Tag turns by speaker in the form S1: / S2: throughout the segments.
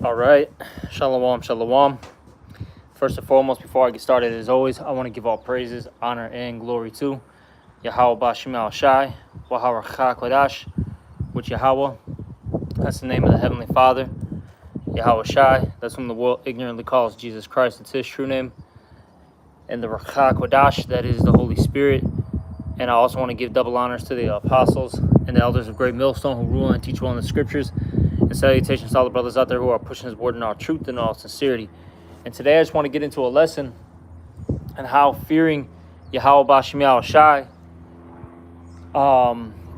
S1: All right, shalom, shalom. First and foremost, before I get started, as always, I want to give all praises, honor, and glory to Yahweh Bashim Al Shai, Waharachah Kodash, which Yahweh, that's the name of the Heavenly Father, Yahweh Shai, that's whom the world ignorantly calls Jesus Christ, it's his true name, and the Rachah Kodash, that is the Holy Spirit. And I also want to give double honors to the apostles and the elders of Great Millstone who rule and teach well in the scriptures. And salutations to all the brothers out there who are pushing his word in all truth and all sincerity. And today I just want to get into a lesson on how fearing Yahweh Bashim Al Shai,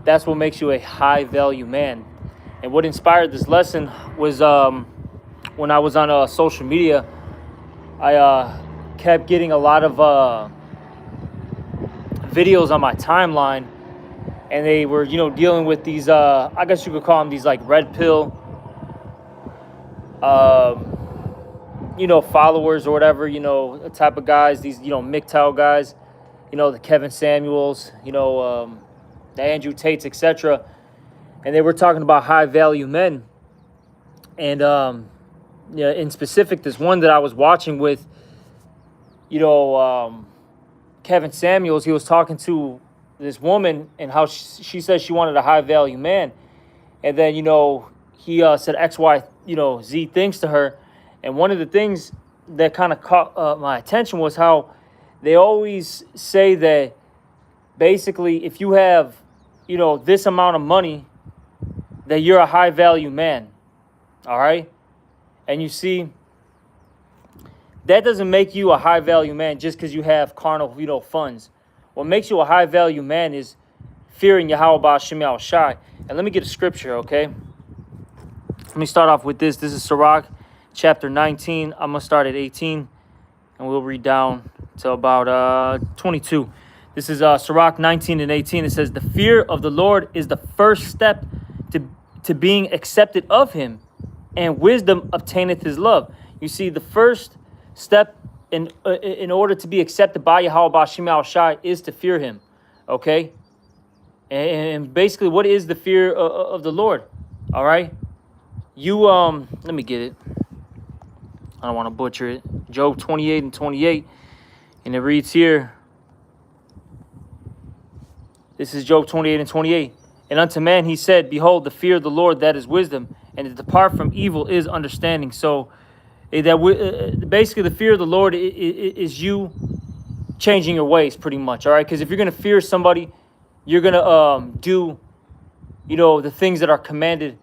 S1: that's what makes you a high value man. And what inspired this lesson was when I was on social media, I kept getting a lot of videos on my timeline, and they were, dealing with these, I guess you could call them these like red pill, followers or whatever, type of guys, these, MGTOW guys, the Kevin Samuels, the Andrew Tates, etc. And they were talking about high value men. And, in specific, this one that I was watching with, Kevin Samuels, he was talking to this woman and how she said she wanted a high value man. And then, he said X, Y, Z things to her. And one of the things that kind of caught my attention was how they always say that basically if you have, this amount of money, that you're a high value man. All right. And you see, that doesn't make you a high value man just because you have carnal, funds. What makes you a high value man is fearing Yahweh Bashim Al Shai. And let me get a scripture, okay? Let me start off with this. This is Sirach chapter 19. I'm going to start at 18 and we'll read down to about 22. This is Sirach 19 and 18. It says, the fear of the Lord is the first step to being accepted of him, and wisdom obtaineth his love. You see, the first step in order to be accepted by Yahweh Bashim Al Shai is to fear him, okay? And basically, what is the fear of the Lord? All right, let me get it. I don't want to butcher it. Job 28 and 28, and it reads here. This is Job 28 and 28. And unto man he said, behold, the fear of the Lord, that is wisdom, and to depart from evil is understanding. So basically the fear of the Lord is you changing your ways pretty much, all right? Because if you're going to fear somebody, you're going to do, the things that are commanded,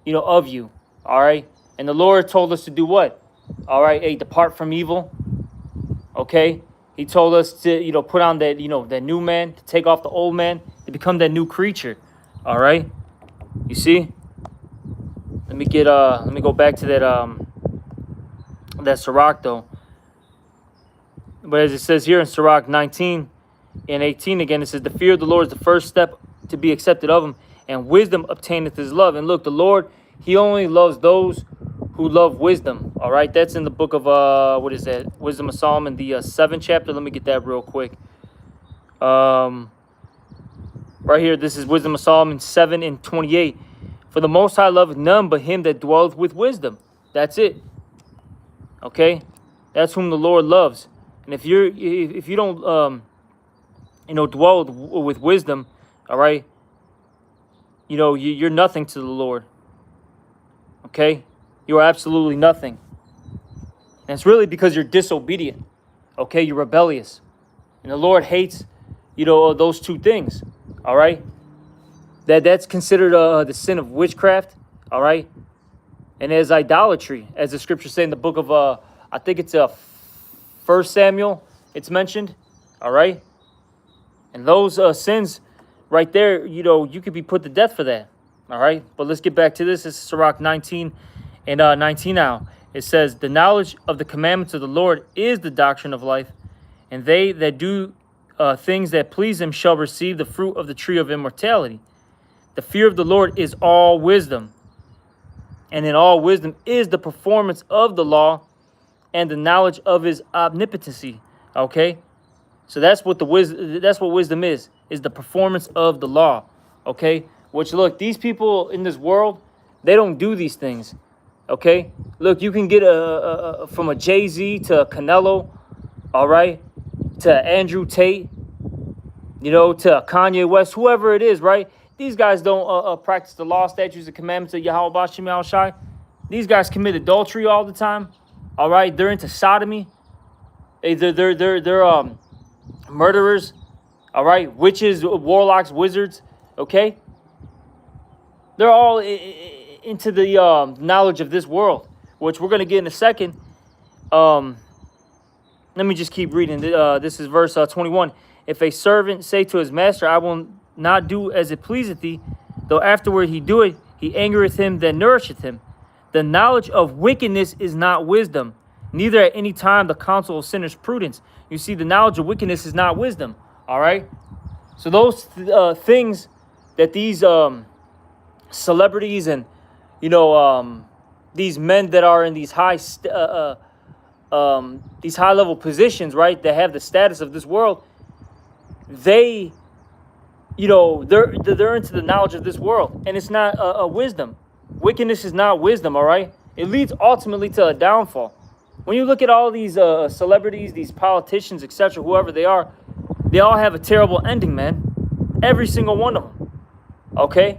S1: of you, all right? And the Lord told us to do what? All right, hey, depart from evil, okay? He told us to, put on that, that new man, to take off the old man, to become that new creature, all right? You see? Let me go back to that Sirach though. But as it says here in Sirach 19 and 18 again, it says, the fear of the Lord is the first step to be accepted of him, and wisdom obtaineth his love. And look, the Lord, he only loves those who love wisdom. All right, that's in the book of what is that? Wisdom of Solomon, the 7th chapter. Let me get that real quick. Right here, this is Wisdom of Solomon 7 and 28. For the Most High loveth none but him that dwelleth with wisdom. That's it. Okay, that's whom the Lord loves. And if you don't dwell with wisdom, all right, you're nothing to the Lord. Okay, you are absolutely nothing. And it's really because you're disobedient. Okay, you're rebellious, and the Lord hates those two things. All right, that's considered the sin of witchcraft. All right. And as idolatry, as the scriptures say in the book of, I think it's 1 Samuel, it's mentioned, all right? And those sins right there, you could be put to death for that, all right? But let's get back to this. This is Sirach 19 and 19 now. It says, the knowledge of the commandments of the Lord is the doctrine of life, and they that do things that please him shall receive the fruit of the tree of immortality. The fear of the Lord is all wisdom. And in all wisdom is the performance of the law and the knowledge of his omnipotency. Okay? So that's what wisdom is the performance of the law. Okay? Which, look, these people in this world, they don't do these things. Okay, look, you can get from a Jay-Z to a Canelo, all right, to Andrew Tate, you know, to Kanye West, whoever it is, right? These guys don't practice the law, statutes, and commandments of Yahweh Bashim Yahushai. These guys commit adultery all the time, all right? They're into sodomy. They're murderers, all right? Witches, warlocks, wizards, okay? They're all into the knowledge of this world, which we're going to get in a second. Let me just keep reading. This is verse 21. If a servant say to his master, I will not do as it pleaseth thee, though afterward he do it, he angereth him that nourisheth him. The knowledge of wickedness is not wisdom, neither at any time the counsel of sinners prudence. You see, the knowledge of wickedness is not wisdom, all right? So those things that these celebrities and, you know, these men that are in these high level positions, right, that have the status of this world, they, you know, they're into the knowledge of this world, and it's not a wisdom. Wickedness is not wisdom, all right? It leads ultimately to a downfall. When you look at all these celebrities, these politicians, etc., whoever they all have a terrible ending, man. Every single one of them, okay?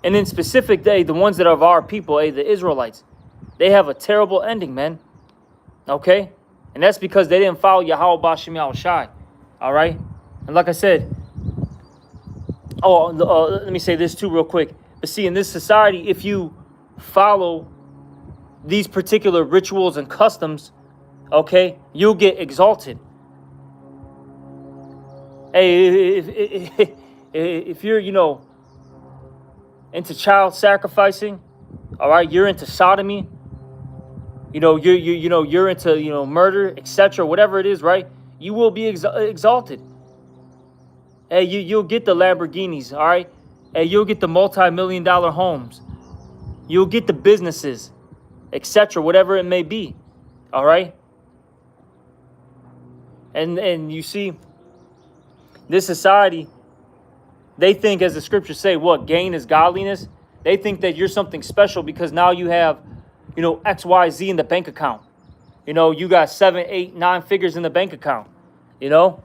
S1: And in specific, the ones that are of our people, the Israelites, they have a terrible ending, man, okay? And that's because they didn't follow Yahweh Bashim Yahushai, all right? And like I said, let me say this too real quick. But see, in this society, if you follow these particular rituals and customs, okay, you'll get exalted. Hey, if you're, you know, into child sacrificing, all right, you're into sodomy, you know, you're into, you know, murder, etc., whatever it is, right? You will be exalted. Hey, you'll get the Lamborghinis, all right? Hey, you'll get the multi-million-dollar homes. You'll get the businesses, etc., whatever it may be, all right? And you see, this society, they think, as the scriptures say, what, gain is godliness? They think that you're something special because now you have, you know, X, Y, Z in the bank account. You know, you got 7, 8, 9 figures in the bank account, you know?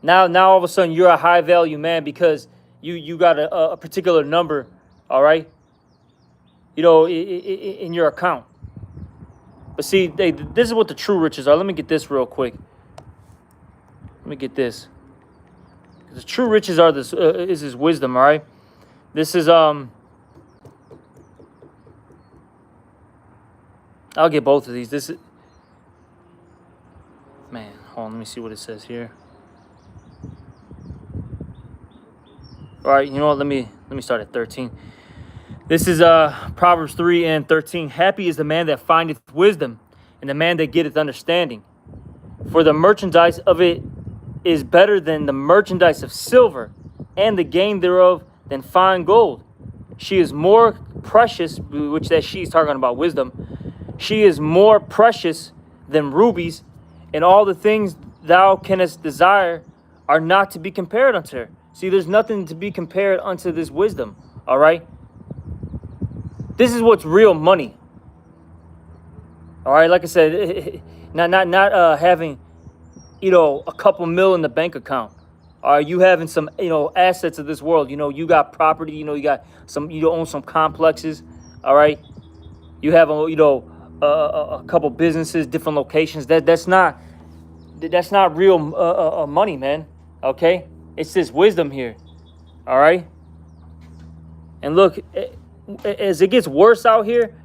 S1: Now all of a sudden you're a high value man because you got a particular number, all right, you know, in your account. But see, this is what the true riches are. Let me get this real quick. Let me get this. The true riches are this is his wisdom, all right? This is I'll get both of these. This is, man, hold on, let me see what it says here. All right, you know what? Let me start at 13. This is Proverbs 3:13. Happy is the man that findeth wisdom, and the man that getteth understanding. For the merchandise of it is better than the merchandise of silver, and the gain thereof than fine gold. She is more precious, which that she's talking about wisdom. She is more precious than rubies, and all the things thou canst desire are not to be compared unto her. See, there's nothing to be compared unto this wisdom, all right? This is what's real money. All right, like I said, not having, you know, a couple mil in the bank account. Are you having some, you know, assets of this world? You know, you got property, you know, you own some complexes, all right? You have, you know, a couple businesses, different locations. That's not real money, man, okay? It's this wisdom here, all right? And look, as it gets worse out here,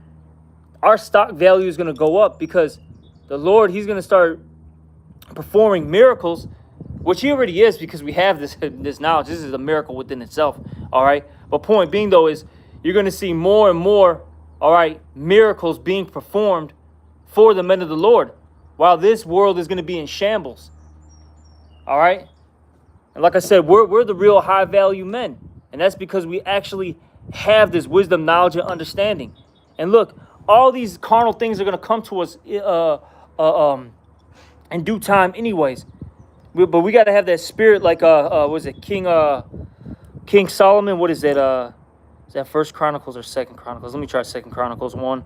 S1: our stock value is going to go up because the Lord, he's going to start performing miracles, which he already is because we have this knowledge. This is a miracle within itself, all right? But point being, though, is you're going to see more and more, all right, miracles being performed for the men of the Lord while this world is going to be in shambles, all right? And like I said, we're the real high value men. And that's because we actually have this wisdom, knowledge, and understanding. And look, all these carnal things are going to come to us in due time anyways. But we got to have that spirit like, was it King Solomon? What is it? Is that First Chronicles or Second Chronicles? Let me try Second Chronicles 1.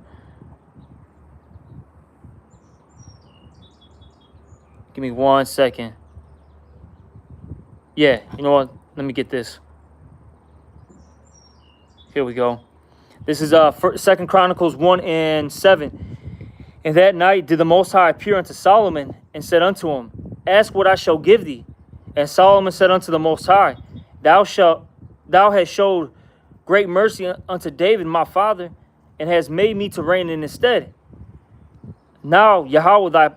S1: Give me 1 second. Yeah, you know what? Let me get this. Here we go. This is Second Chronicles 1 and 7. And that night did the Most High appear unto Solomon and said unto him, Ask what I shall give thee. And Solomon said unto the Most High, Thou hast showed great mercy unto David my father, and hast made me to reign in his stead. Now Yahweh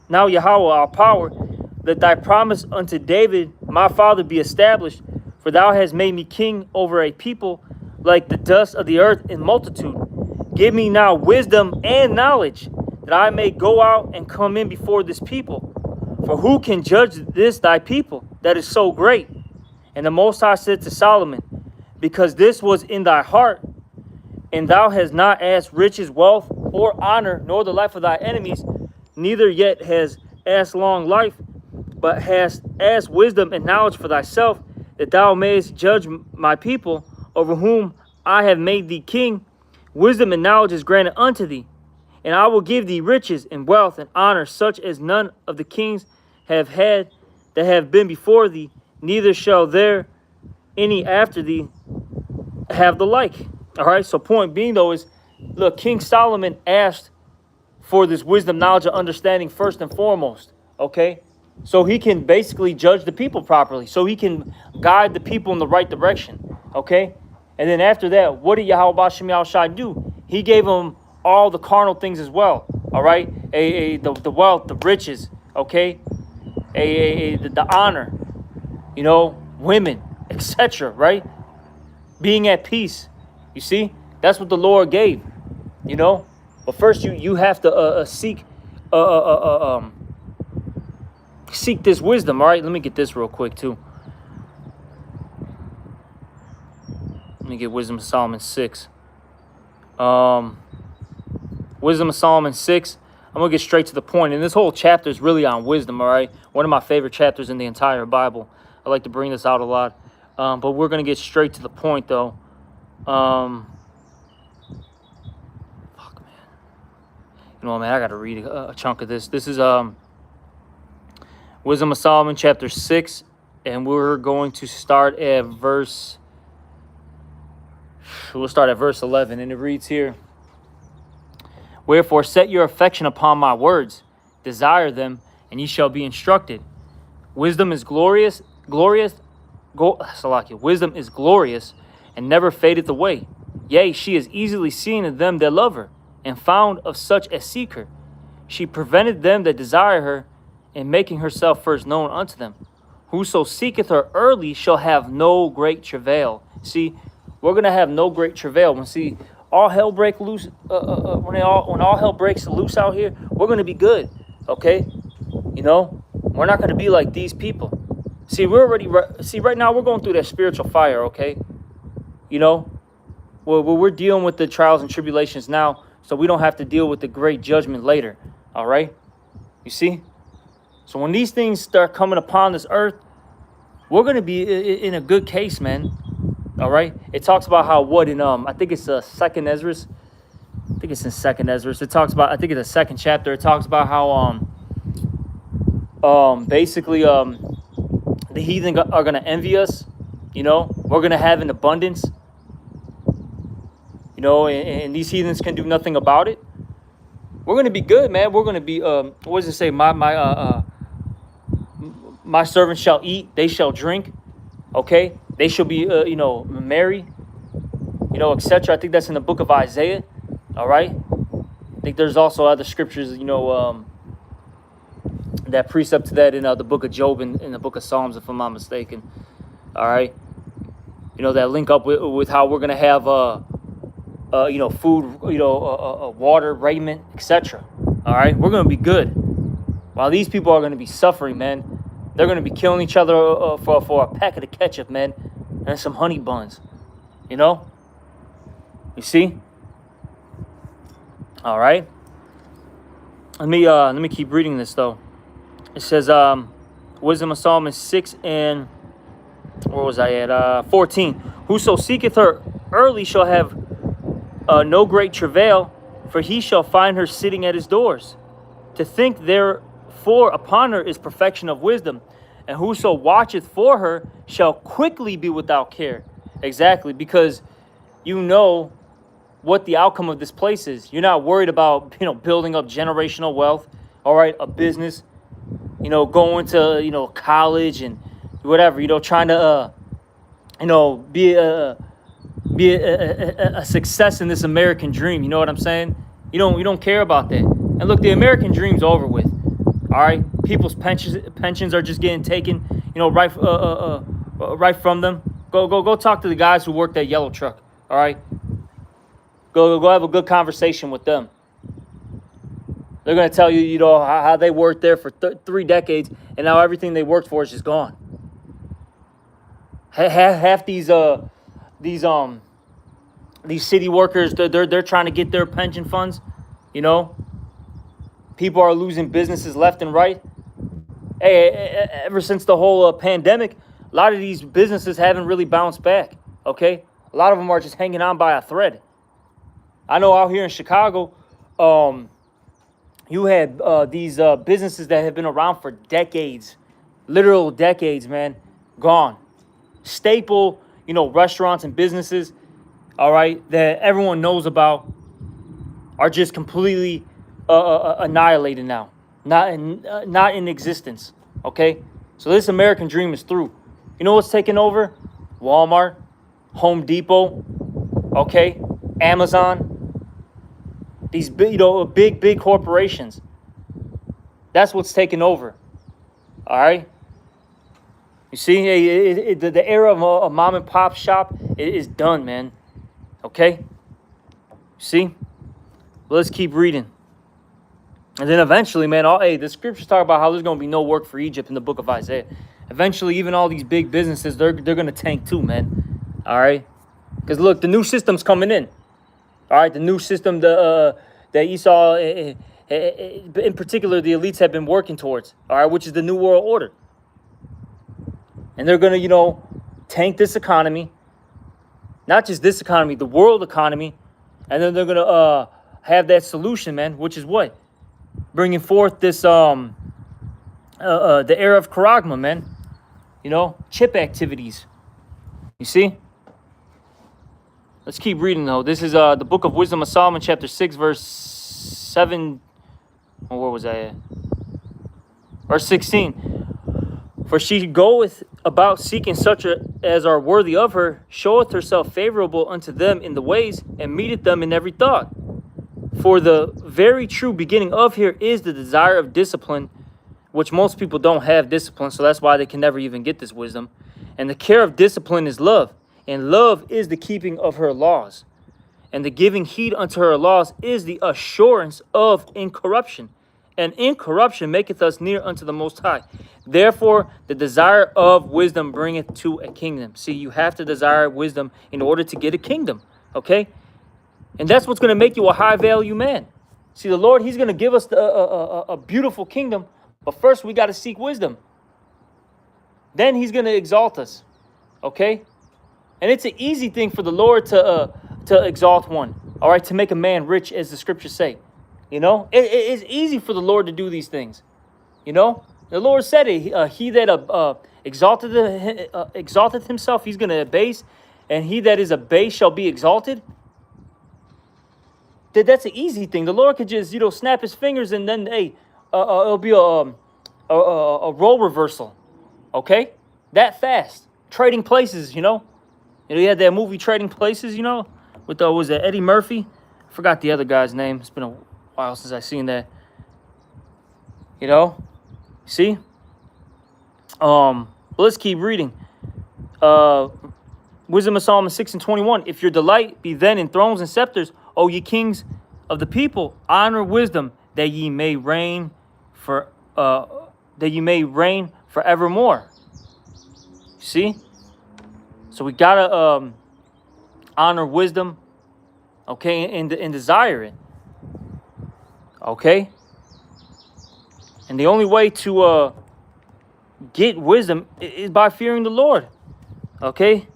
S1: our power, let thy promise unto David my father be established, for thou hast made me king over a people like the dust of the earth in multitude. Give me now wisdom and knowledge, that I may go out and come in before this people. For who can judge this thy people that is so great? And the Most High said to Solomon, Because this was in thy heart, and thou hast not asked riches, wealth, or honor, nor the life of thy enemies, neither yet has asked long life, but hast asked wisdom and knowledge for thyself, that thou mayest judge my people, over whom I have made thee king. Wisdom and knowledge is granted unto thee, and I will give thee riches and wealth and honor, such as none of the kings have had that have been before thee, neither shall there any after thee have the like. All right, so point being, though, is, look, King Solomon asked for this wisdom, knowledge, and understanding first and foremost, okay? So he can basically judge the people properly, so he can guide the people in the right direction, okay? And then after that, what did Yahweh Bashem Yahushai do? He gave him all the carnal things as well, all right? The wealth, the riches, okay? The honor, you know, women, etc., right? Being at peace, you see? That's what the Lord gave, you know? But first you have to seek this wisdom, all right? Let me get this real quick, too. Let me get Wisdom of Solomon 6. Wisdom of Solomon 6. I'm going to get straight to the point. And this whole chapter is really on wisdom, all right? One of my favorite chapters in the entire Bible. I like to bring this out a lot. But we're going to get straight to the point, though. Fuck, man. You know what, man? I got to read a chunk of this. This is Wisdom of Solomon, chapter 6. And we're going to start at verse... We'll start at verse 11. And it reads here, Wherefore set your affection upon my words, desire them, and ye shall be instructed. Wisdom is glorious, wisdom is glorious, and never fadeth away. Yea, she is easily seen in them that love her, and found of such as seek her. She prevented them that desire her, in making herself first known unto them. Whoso seeketh her early shall have no great travail. See, we're gonna have no great travail. When all hell break loose, when all hell breaks loose out here, we're gonna be good. Okay, you know, we're not gonna be like these people. See, right now we're going through that spiritual fire. Okay, you know, we're dealing with the trials and tribulations now, so we don't have to deal with the great judgment later. All right, you see. So when these things start coming upon this earth, we're gonna be in a good case, man. All right. It talks about how I think it's Second Ezra. I think it's in Second Ezra. It talks about, I think it's the second chapter. It talks about how basically the heathen are gonna envy us. You know, we're gonna have an abundance. You know, and these heathens can do nothing about it. We're gonna be good, man. We're gonna be what does it say? My servants shall eat, they shall drink. Okay, they shall be, merry, etc. I think that's in the book of Isaiah. All right. I think there's also other scriptures, that precept to that in the book of Job and in the book of Psalms, if I'm not mistaken. All right. That link up with how we're gonna have, food, water, raiment, etc. All right. We're gonna be good, while these people are gonna be suffering, man. They're going to be killing each other for a packet of ketchup, man, and some honey buns. You see? All right. Let me keep reading this, though. It says, Wisdom of Solomon 6 and where was I at? 14. Whoso seeketh her early shall have no great travail, for he shall find her sitting at his doors. To think therefore upon her is perfection of wisdom, and whoso watcheth for her shall quickly be without care. Exactly, because you know what the outcome of this place is. You're not worried about, building up generational wealth, all right, a business, going to, college and whatever, trying to, be a success in this American dream. You know what I'm saying? You don't care about that. And look, the American dream's over with. All right, people's pensions are just getting taken, right from them. Go talk to the guys who work that yellow truck. All right, go have a good conversation with them. They're gonna tell you, how they worked there for 3 decades, and now everything they worked for is just gone. Half these city workers, they're trying to get their pension funds. People are losing businesses left and right. Hey, ever since the whole pandemic, a lot of these businesses haven't really bounced back. Okay, a lot of them are just hanging on by a thread. I know out here in Chicago, you had these businesses that have been around for decades, literal decades, man, gone. Staple, restaurants and businesses, all right, that everyone knows about, are just completely annihilated now, not in existence. Okay, so this American dream is through. You know what's taking over? Walmart, Home Depot, okay, Amazon. These big corporations. That's what's taking over. All right. You see, the era of a mom and pop shop is done, man. Okay. See. Well, let's keep reading. And then eventually, man, the scriptures talk about how there's going to be no work for Egypt in the book of Isaiah. Eventually, even all these big businesses, they're going to tank too, man. All right. Because look, the new system's coming in. All right, the new system that Esau, in particular, the elites have been working towards, all right, which is the New World Order. And they're going to, tank this economy, not just this economy, the world economy, and then they're going to have that solution, man, which is what? Bringing forth this, the era of Charagma, man, chip activities. You see? Let's keep reading, though. This is the book of Wisdom of Solomon, chapter 6, verse 7. Where was I at? Verse 16. For she goeth about seeking such as are worthy of her, showeth herself favorable unto them in the ways, and meeteth them in every thought. For the very true beginning of here is the desire of discipline, which most people don't have discipline, so that's why they can never even get this wisdom. And the care of discipline is love. And love is the keeping of her laws. And the giving heed unto her laws is the assurance of incorruption. And incorruption maketh us near unto the Most High. Therefore, the desire of wisdom bringeth to a kingdom. See, you have to desire wisdom in order to get a kingdom. Okay? And that's what's going to make you a high value man. See, the Lord, he's going to give us a beautiful kingdom. But first, we got to seek wisdom. Then he's going to exalt us. Okay? And it's an easy thing for the Lord to exalt one, all right, to make a man rich, as the scriptures say. It's easy for the Lord to do these things. The Lord said it. He that exalteth himself, he's going to abase, and he that is abased shall be exalted. That's an easy thing. The Lord could just, snap his fingers, and then, it'll be a role reversal, okay? That fast. Trading places, you had that movie Trading Places, with was that Eddie Murphy? I forgot the other guy's name. It's been a while since I've seen that. See? But let's keep reading. Wisdom of Solomon 6:21. If your delight be then in thrones and scepters, O ye kings of the people, honor wisdom, that ye may reign forevermore. See? So we gotta honor wisdom, okay, and desire it, okay. And the only way to get wisdom is by fearing the Lord, okay.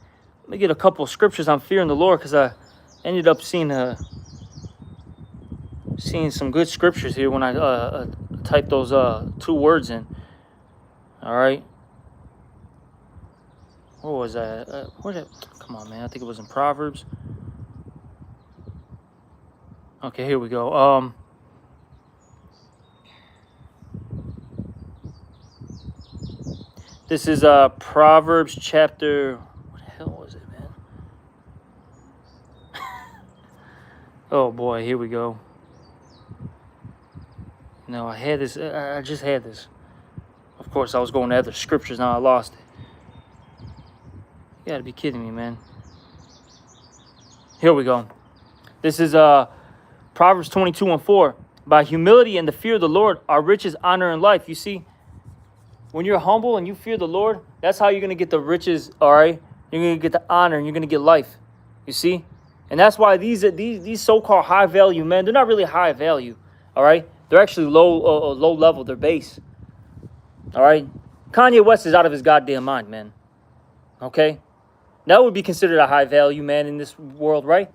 S1: Let me get a couple of scriptures on fearing the Lord, because I ended up seeing some good scriptures here when I typed those 2 words in. All right. What was that? Come on, man. I think it was in Proverbs. Okay, here we go. This is Proverbs chapter. What the hell was it, man? Oh boy, here we go. No, I had this. I just had this. Of course, I was going to other scriptures. Now I lost it. You gotta be kidding me, man. Here we go. This is Proverbs 22:4. By humility and the fear of the Lord are riches, honor, and life. You see, when you're humble and you fear the Lord, that's how you're going to get the riches, all right? You're going to get the honor and you're going to get life. You see? And that's why these so-called high-value men, they're not really high value, all right? They're actually low level. They're base, all right? Kanye West is out of his goddamn mind, man, okay? That would be considered a high-value man in this world, right?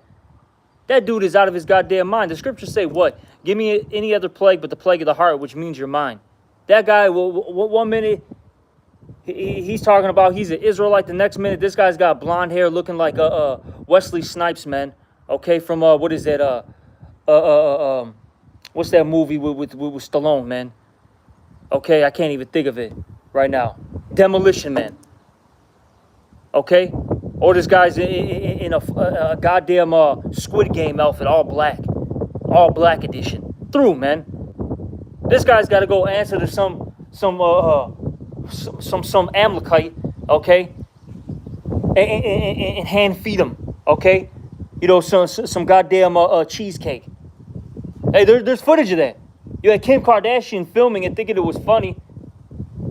S1: That dude is out of his goddamn mind. The scriptures say what? Give me any other plague but the plague of the heart, which means your mind. That guy, 1 minute, he's talking about he's an Israelite. The next minute, this guy's got blonde hair looking like Wesley Snipes, man. Okay, from, what is that? What's that movie with Stallone, man? Okay, I can't even think of it right now. Demolition Man. Okay? Or this guy's in a goddamn Squid Game outfit, all black edition. Through, man. This guy's got to go answer to some Amalekite, okay, and hand feed him, okay, you know, some goddamn cheesecake. Hey, there's footage of that. You had Kim Kardashian filming and thinking it was funny,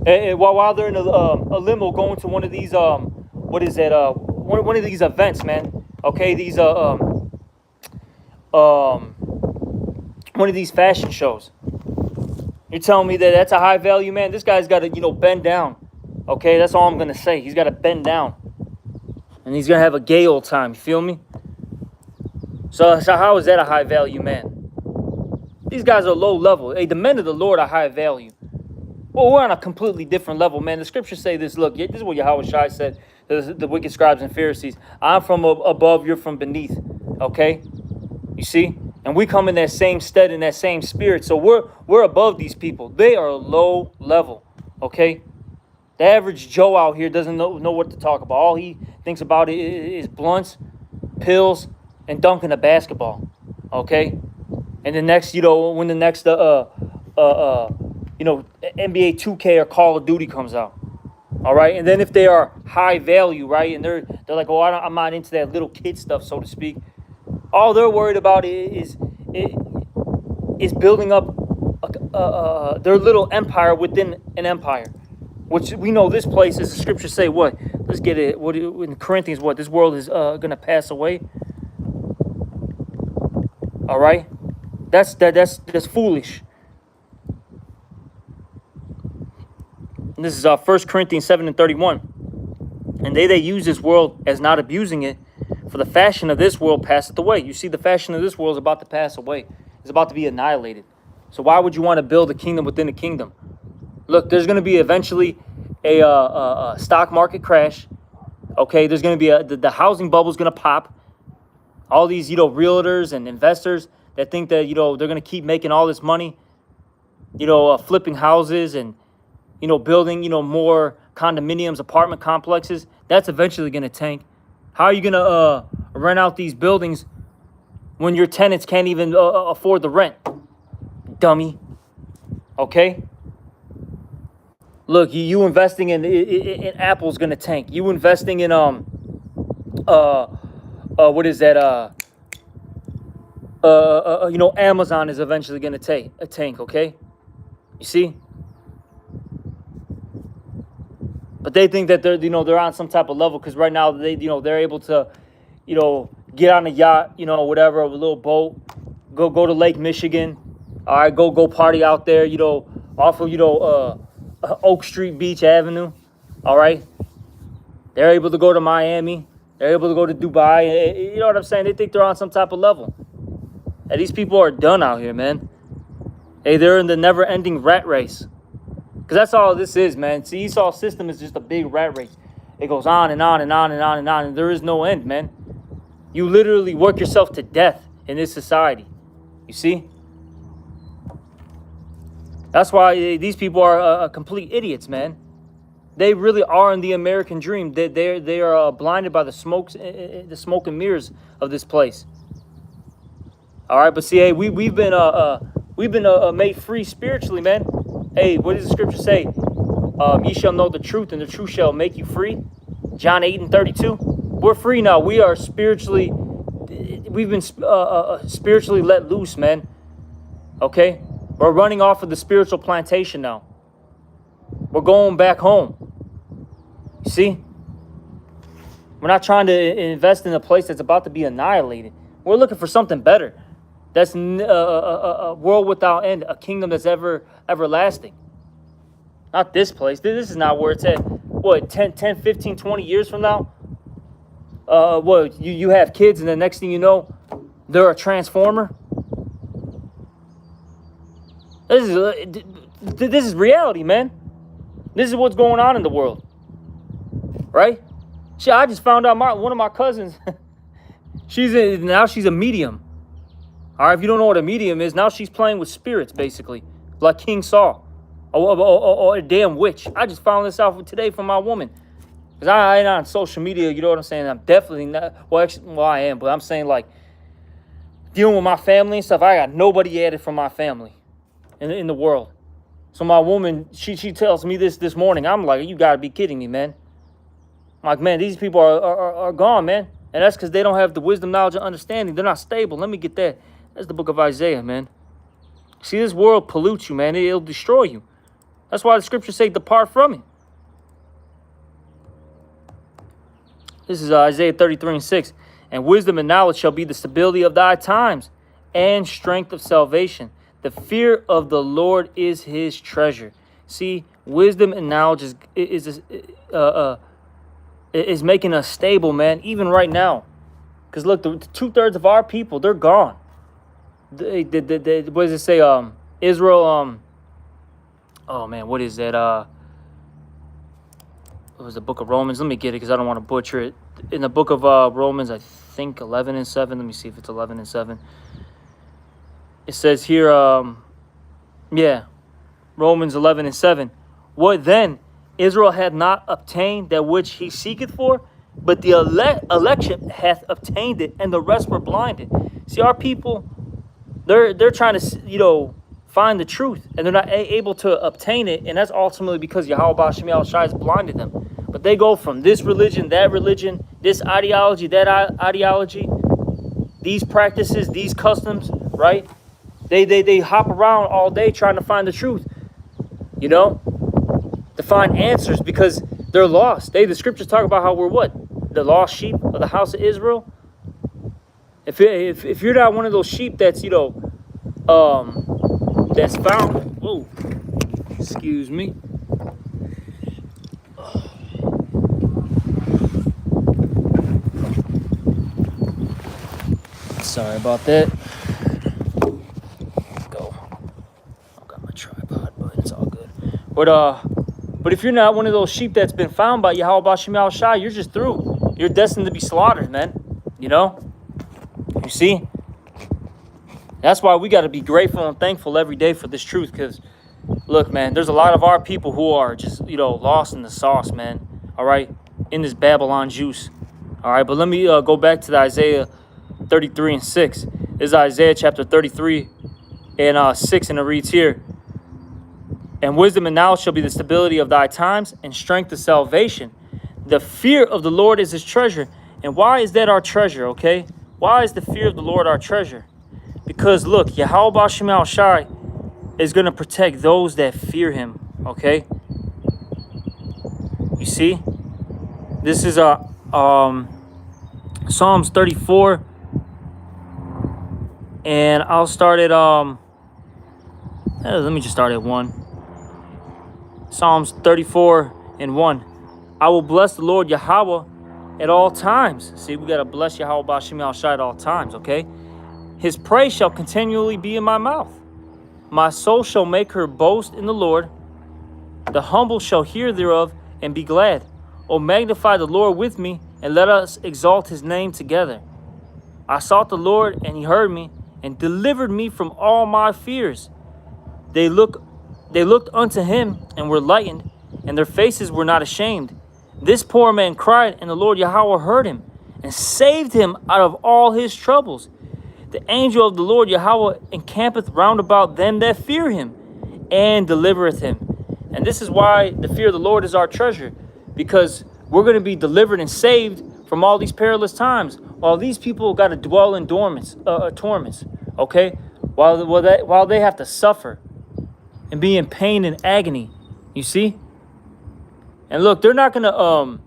S1: while they're in a limo going to one of these what is that one of these events, man. Okay, these one of these fashion shows. You're telling me that that's a high value man? This guy's got to, you know, bend down. Okay, that's all I'm gonna say. He's got to bend down, and he's gonna have a gay old time. You feel me? So how is that a high value man? These guys are low level. Hey, the men of the Lord are high value. Well, we're on a completely different level, man. The scriptures say this. Look, this is what Yahweh Shai said. The wicked scribes and Pharisees. I'm from above, you're from beneath. Okay? You see? And we come in that same stead, in that same spirit. So we're above these people. They are low level. Okay? The average Joe out here doesn't know what to talk about. All he thinks about is blunts, pills, and dunking a basketball. Okay? And the next, you know, when the next NBA 2K or Call of Duty comes out. All right, and then if they are high value, right, and they're like, oh, I'm not into that little kid stuff, so to speak. All they're worried about is building up their little empire within an empire, which we know this place, as the scriptures say, what? Let's get it. What in Corinthians? What this world is gonna pass away. All right, that's foolish. And this is 1 Corinthians 7:31. And they that use this world as not abusing it, for the fashion of this world passeth away. You see, the fashion of this world is about to pass away. It's about to be annihilated. So why would you want to build a kingdom within a kingdom? Look, there's going to be eventually a stock market crash. Okay, there's going to be the housing bubble is going to pop. All these, you know, realtors and investors that think that, you know, they're going to keep making all this money, you know, flipping houses and, you know, building, you know, more condominiums, apartment complexes, that's eventually going to tank. How are you going to rent out these buildings when your tenants can't even afford the rent? Dummy. Okay? Look, you investing in Apple's going to tank. You investing in, what is that? You know, Amazon is eventually going to tank, okay? You see? But they think that they're on some type of level because right now they're able to, you know, get on a yacht, you know, whatever, a little boat, go to Lake Michigan, all right, go party out there, you know, off of, you know, Oak Street Beach Avenue, all right. They're able to go to Miami, They're able to go to Dubai. You know what I'm saying? They think they're on some type of level. And these people are done out here, man. Hey, they're in the never-ending rat race. Because that's all this is, man. See, Esau's system is just a big rat race. It goes on and on and on and on and on, and there is no end, man. You literally work yourself to death in this society. You see? That's why these people are complete idiots, man. They really are in the American dream. They are blinded by the smoke and mirrors of this place. All right, but see, hey, we've been made free spiritually, man. Hey, what does the scripture say? Ye shall know the truth, and the truth shall make you free. John 8:32. We're free now. We are spiritually. We've been spiritually let loose, man. Okay, we're running off of the spiritual plantation now. We're going back home. You see, we're not trying to invest in a place that's about to be annihilated. We're looking for something better. That's a world without end, a kingdom that's everlasting. Not this place. This is not where it's at. What, 10, 15, 20 years from now? What, you have kids and the next thing you know, they're a transformer? This is reality, man. This is what's going on in the world. Right? Shit, I just found out one of my cousins, now she's a medium. All right, if you don't know what a medium is, now she's playing with spirits, basically, like King Saul, or a damn witch. I just found this out today from my woman, because I ain't on social media, you know what I'm saying? I'm definitely not, well, I am, but I'm saying, like, dealing with my family and stuff, I got nobody added from my family in the world. So my woman, she tells me this morning. I'm like, you got to be kidding me, man. I'm like, man, these people are gone, man. And that's because they don't have the wisdom, knowledge, and understanding. They're not stable. Let me get that. That's the book of Isaiah, man. See, this world pollutes you, man. It'll destroy you. That's why the scriptures say, depart from it. This is Isaiah 33:6. And wisdom and knowledge shall be the stability of thy times, and strength of salvation. The fear of the Lord is his treasure. See, wisdom and knowledge is making us stable, man, even right now. Because look, the 2/3 of our people, they're gone. What does it say? Israel, oh man, what is that? What was the book of Romans? Let me get it because I don't want to butcher it. In the book of Romans, I think 11:7. Let me see if it's 11:7. It says here, Romans 11:7. What then? Israel had not obtained that which he seeketh for, but the election hath obtained it, and the rest were blinded. See, our people, they're trying to, find the truth, and they're not able to obtain it, and that's ultimately because Yahweh Shem Shai has blinded them. But they go from this religion, this ideology, that ideology, these practices, these customs, right? They hop around all day trying to find the truth, to find answers because they're lost. The scriptures talk about how we're what? The lost sheep of the house of Israel. If you're not one of those sheep that's, that's found. Whoa, excuse me. Sorry about that. Let's go. I've got my tripod, but it's all good. But if you're not one of those sheep that's been found by Yahweh Shem Shai, you're just through. You're destined to be slaughtered, man. You see? That's why we got to be grateful and thankful every day for this truth. Because, look, man, there's a lot of our people who are just, lost in the sauce, man. All right? In this Babylon juice. All right? But let me go back to the Isaiah 33:6. This is Isaiah chapter 33 and 6, and it reads here. And wisdom and knowledge shall be the stability of thy times, and strength of salvation. The fear of the Lord is his treasure. And why is that our treasure, okay? Why is the fear of the Lord our treasure? Because, look, Yahweh Shem Shai is going to protect those that fear him, okay? You see? This is Psalms 34. And I'll start at, let me just start at 1. Psalms 34:1. I will bless the Lord Yahweh at all times. See, we got to bless Yahweh B'Shem Yahushai at all times, okay? His praise shall continually be in my mouth. My soul shall make her boast in the Lord. The humble shall hear thereof and be glad. O magnify the Lord with me, and let us exalt his name together. I sought the Lord, and he heard me, and delivered me from all my fears. They looked unto him, and were lightened, and their faces were not ashamed. This poor man cried, and the Lord Yahweh heard him, and saved him out of all his troubles. The angel of the Lord Yahweh encampeth round about them that fear him, and delivereth him. And this is why the fear of the Lord is our treasure, because we're going to be delivered and saved from all these perilous times, while these people got to dwell in torments, okay? While they have to suffer and be in pain and agony, you see? And look, they're not going to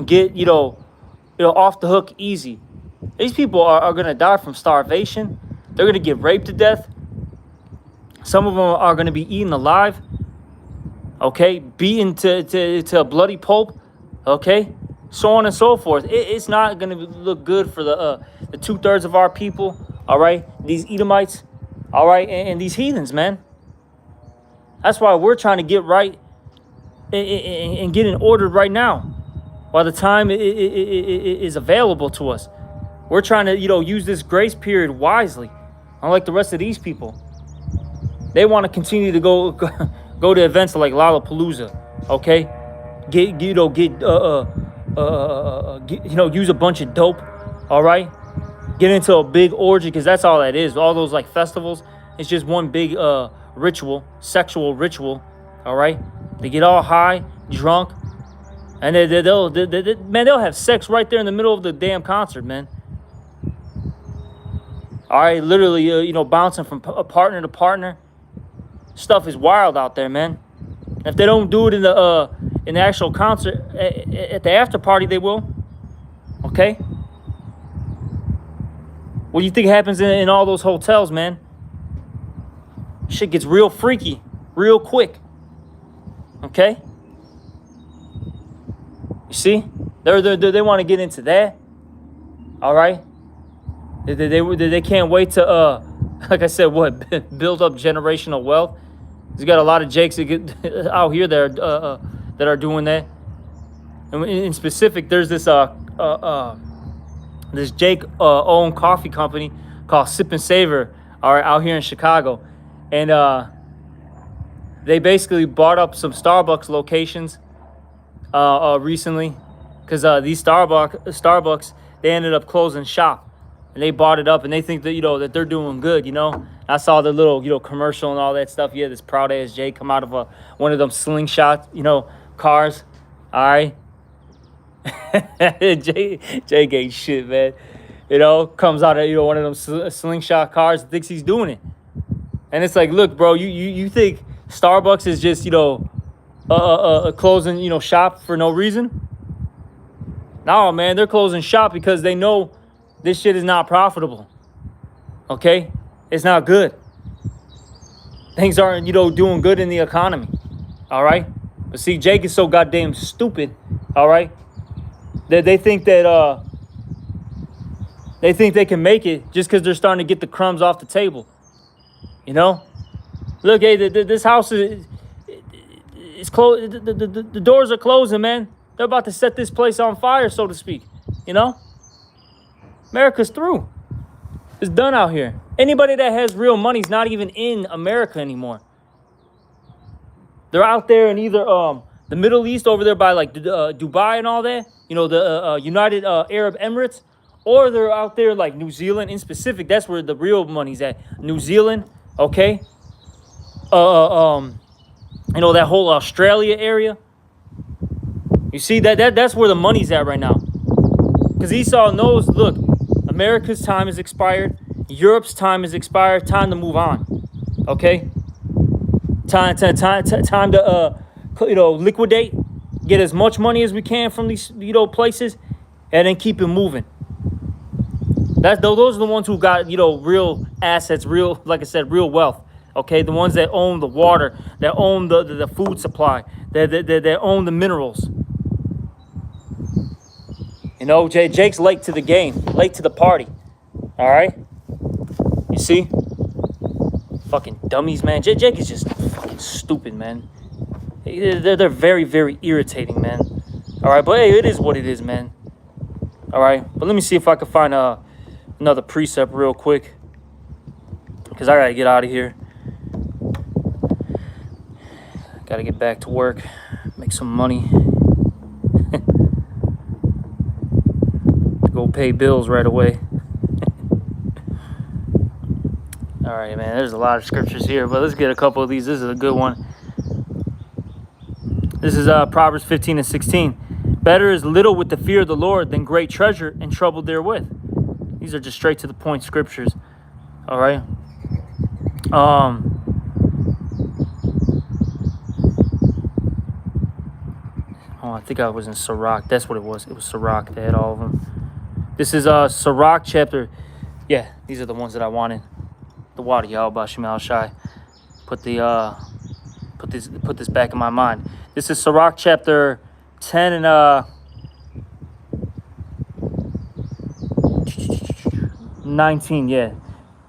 S1: get, off the hook easy. These people are going to die from starvation. They're going to get raped to death. Some of them are going to be eaten alive. Okay, beaten to a bloody pulp. Okay, so on and so forth. It's not going to look good for the 2/3 of our people. All right, these Edomites. All right, and these heathens, man. That's why we're trying to get right and get in order right now, while the time is available to us. We're trying to, use this grace period wisely, unlike the rest of these people. They want to continue to go to events like Lollapalooza, okay? Use a bunch of dope, all right? Get into a big orgy, because that's all that is. All those like festivals, it's just one big ritual, sexual ritual, all right? They get all high, drunk, and they'll have sex right there in the middle of the damn concert, man. All right, literally, bouncing from partner to partner. Stuff is wild out there, man. If they don't do it in the actual concert, at the after party, they will. Okay. What do you think happens in all those hotels, man? Shit gets real freaky, real quick. Okay. You see, they want to get into that. All right. They can't wait to like I said, build up generational wealth. There's got a lot of Jakes that get out here that are doing that. And in specific, there's this Jake owned coffee company called Sip and Savor, all right, out here in Chicago, and they basically bought up some Starbucks locations recently, because these Starbucks they ended up closing shop. And they bought it up, and they think that, that they're doing good, I saw the little, commercial and all that stuff. Yeah, this proud ass Jay come out of one of them slingshot, cars. All right. Jay ain't shit, man. Comes out of, one of them slingshot cars, thinks he's doing it. And it's like, look, bro, you think Starbucks is just, closing, shop for no reason? No, man, they're closing shop because they know this shit is not profitable. Okay? It's not good. Things aren't, doing good in the economy. All right? But see, Jake is so goddamn stupid. All right? That they think that they think they can make it just because they're starting to get the crumbs off the table. Look, hey, this house is closed. The doors are closing, man. They're about to set this place on fire, so to speak. America's through. It's done out here. Anybody that has real money is not even in America anymore. They're out there in either the Middle East over there by like Dubai and all that, the United Arab Emirates, or they're out there like New Zealand in specific. That's where the real money's at. New Zealand, okay? That whole Australia area. You see that's where the money's at right now. Because Esau knows, look, America's time is expired. Europe's time is expired. Time to move on. Okay? Time to liquidate, get as much money as we can from these places, and then keep it moving. Those are the ones who got real assets, real, like I said, real wealth. Okay, the ones that own the water, that own the food supply, that own the minerals. You know, Jake's late to the game, late to the party. All right? You see? Fucking dummies, man. Jake is just fucking stupid, man. They're very, very irritating, man. All right, but hey, it is what it is, man. All right, but let me see if I can find another precept real quick, because I gotta get out of here. Gotta get back to work, make some money. Go pay bills right away. All right, man, there's a lot of scriptures here, but let's get a couple of these. This is a good one. This is Proverbs 15 and 16. Better is little with the fear of the Lord than great treasure and trouble therewith. These are just straight to the point scriptures. All right. Oh, I think I was in Sirach. That's what it was. It was Sirach. They had all of them. This is Sirach chapter. Yeah, these are the ones that I wanted. The water, Yahweh Shemal Shai. Put this back in my mind. This is Sirach chapter 10 and 19. Yeah,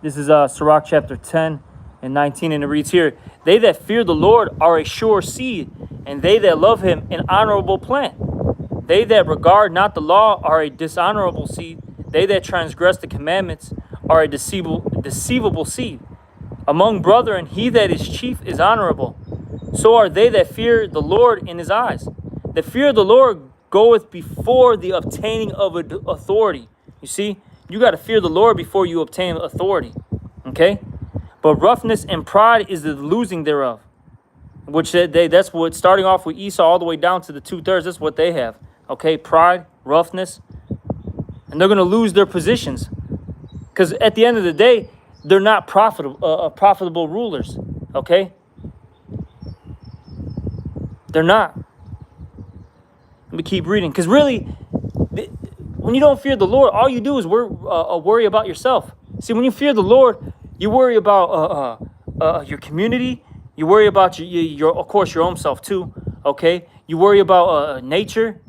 S1: this is Sirach chapter 10 and 19, and it reads here: "They that fear the Lord are a sure seed, and they that love him an honorable plant. They that regard not the law are a dishonorable seed. They that transgress the commandments are a deceivable seed. Among brethren, he that is chief is honorable. So are they that fear the Lord in his eyes. The fear of the Lord goeth before the obtaining of authority." You see, you got to fear the Lord before you obtain authority. Okay? "But roughness and pride is the losing thereof." Which that's what, starting off with Esau all the way down to the 2/3, that's what they have. Okay? Pride, roughness. And they're going to lose their positions. Because at the end of the day, they're not profitable rulers. Okay? They're not. Let me keep reading. Because really, when you don't fear the Lord, all you do is worry about yourself. See, when you fear the Lord, you worry about your community. You worry about your of course, your own self too. Okay? You worry about nature.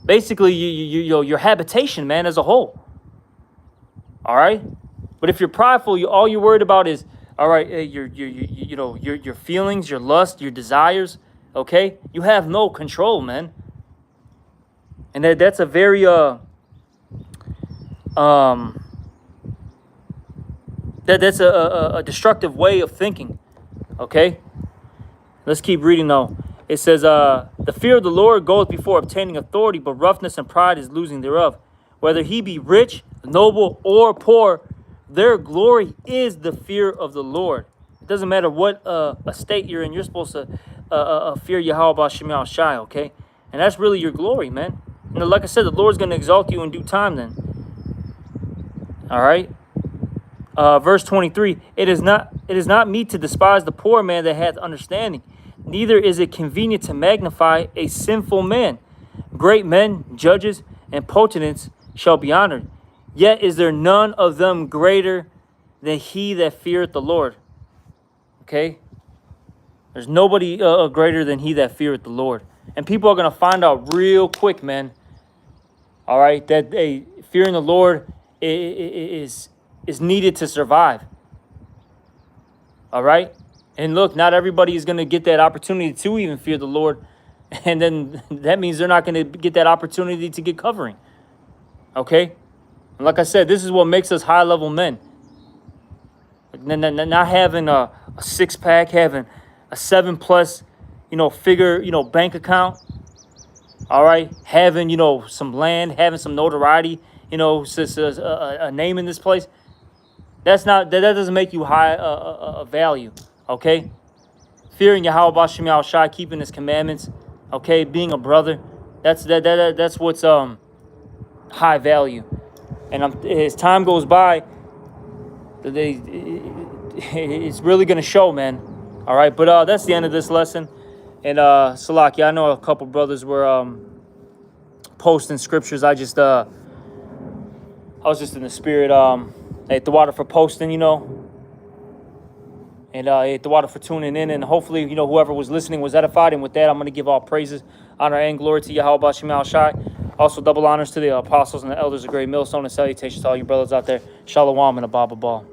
S1: Basically, your habitation, man, as a whole. All right? But if you're prideful, all you're worried about is, all right, your feelings, your lust, your desires. Okay? You have no control, man. And that's a very that's a destructive way of thinking. Okay? Let's keep reading though. It says, "The fear of the Lord goeth before obtaining authority, but roughness and pride is losing thereof. Whether he be rich, noble, or poor, their glory is the fear of the Lord." It doesn't matter what estate you're in. You're supposed to fear Yahweh Shemal Shai, okay? And that's really your glory, man. And like I said, the Lord's going to exalt you in due time then. All right? Verse 23, it is not meet to despise the poor man that hath understanding, neither is it convenient to magnify a sinful man. Great men, judges, and potentates shall be honored, yet is there none of them greater than he that feareth the Lord. Okay? There's nobody greater than he that feareth the Lord. And people are going to find out real quick, man. All right? That fearing the Lord is needed to survive. All right? And look, not everybody is going to get that opportunity to even fear the Lord. And then that means they're not going to get that opportunity to get covering. Okay? And like I said, this is what makes us high-level men. Not having a six-pack, having a 7+ figure, bank account. All right? Having, some land, having some notoriety, a name in this place. That doesn't make you high value. Okay? Fearing Yahweh Shemal Shai, keeping his commandments. Okay? Being a brother. That's what's high value. And as time goes by, it's really going to show, man. All right, but that's the end of this lesson. And Salakia, I know a couple brothers were posting scriptures. I was just in the spirit. At the water for posting, and at the water for tuning in. And hopefully, whoever was listening was edified. And with that, I'm going to give all praises, honor, and glory to Yahweh Shemal Shai. Also, double honors to the apostles and the elders of Great Millstone, and salutations to all you brothers out there. Shalom and a Baba Ball.